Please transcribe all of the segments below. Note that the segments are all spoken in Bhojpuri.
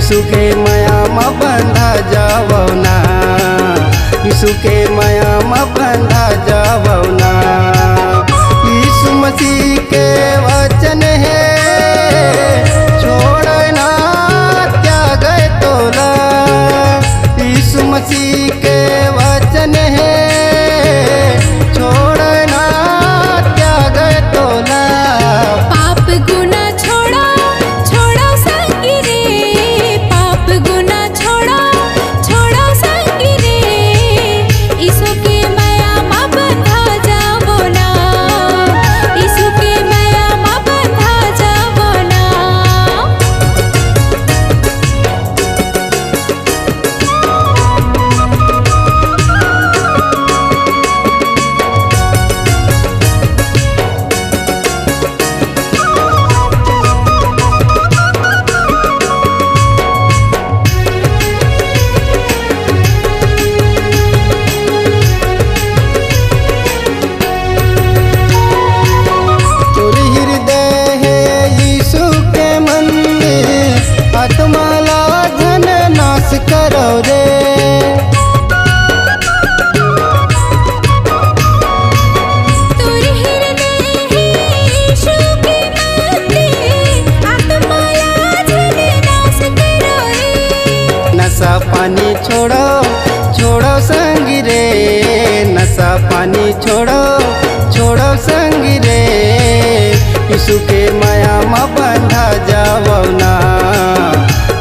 यीशु के माया में बंधा जावना, यीशु के माया में बंधा जावना। यीशु मसीह के वचन है छोड़ना त्याग तोला, यीशु मसीह के वचन है छोड़ना त्याग तोला। पाप गुना छोड़ा छोड़ा संगी रे, पाप गुना छोड़ा छोड़ा संगी रे, यीशु के माया में बंधा जावो ना, यीशु के माया में बंधा जावो ना। तोर हृदय है यीशु के मंदिर, आत्माला धन नाश करो रे। तोर हृदय है यीशु के मंदिर, आत्माला धन नाश करो रे। नशा पानी छोड़ो छोड़ो संगी रे, नशा पानी छोड़ो छोड़ो संगी रे, यीशु के माया में बंधा जावना,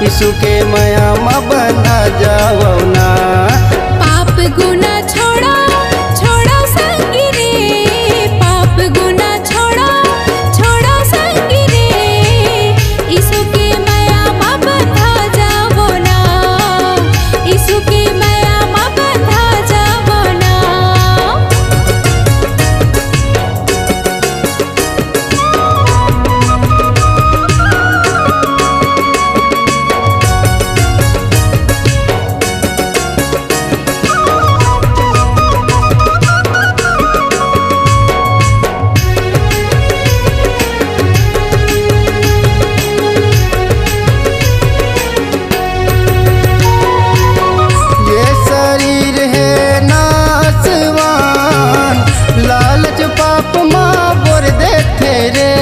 यीशु के माया में बंधा जावना। पाप गुना छोड़ा छोड़ा संगी रे, पाप गुना छोड़ा छोड़ा संगी रे, यीशु के माया में बंधा जावो ना, यीशु के माया में बंधा जावो ना। ये शरीर है नासवान, लालच पाप माँ बोर देते रे।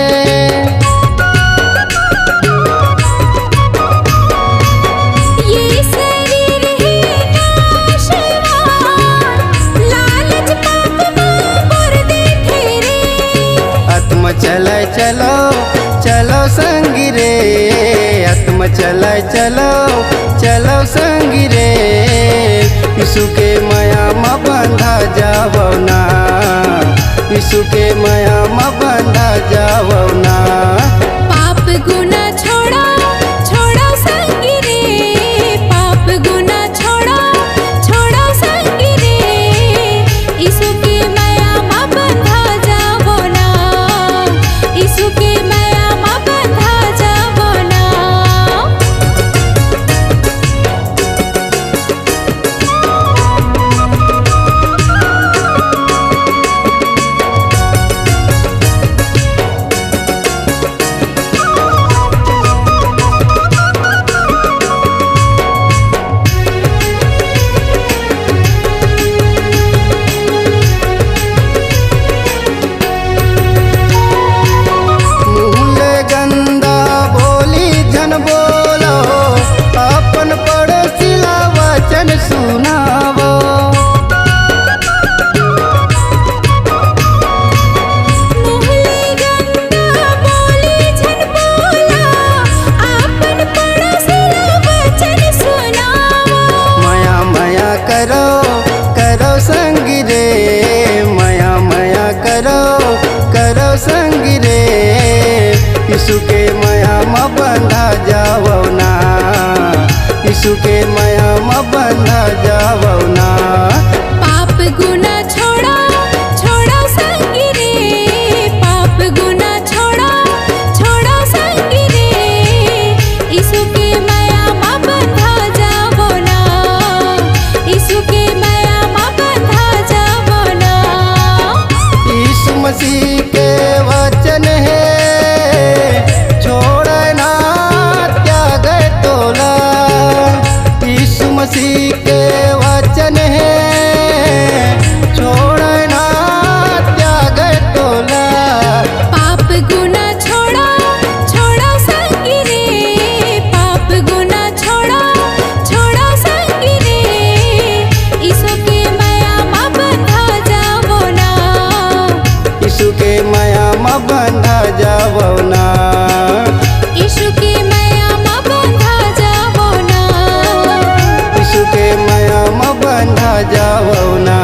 ये शरीर है नाशवान, लालच पाप में भर देते रे। आत्मा चलाए चलो चलो संगी रे, आत्मा चलाए चलो चलो संगी रे, यीशु के माया में बंधा जावना, यीशु के माया में बंधा जावना। पाप गुना छोड़ा छोड़ा संगी रे, पाप गुना छोड़ा छोड़ा संगी रे, यीशु के माया में बंधा जावो ना, यीशु के माया में बंधा जावो ना। मुँह गंदा बोली जन बोलो, अपन पड़ोसिला वचन सुनावो। मुहले गंदा बोली झन बोला, आपन पड़ोसिला वचन सुनावो। माया माया करो करो संगी रे, माया माया करो करो संगी रे, यीशु के माया में बंधा जावना, यीशु के माया में बंधा जावना। पाप गुना छोड़ा छोड़ा संगी रे, पाप गुना छोड़ा छोड़ा संगी रे, यीशु के माया में बंधा जावो ना, यीशु के माया में बंधा जावो ना। यीशु मसीह के वचन है छोड़ना त्याग तोला, बंधा जावो ना। यीशु के माया में बंधा जावो ना। यीशु के माया में बंधा जावो ना।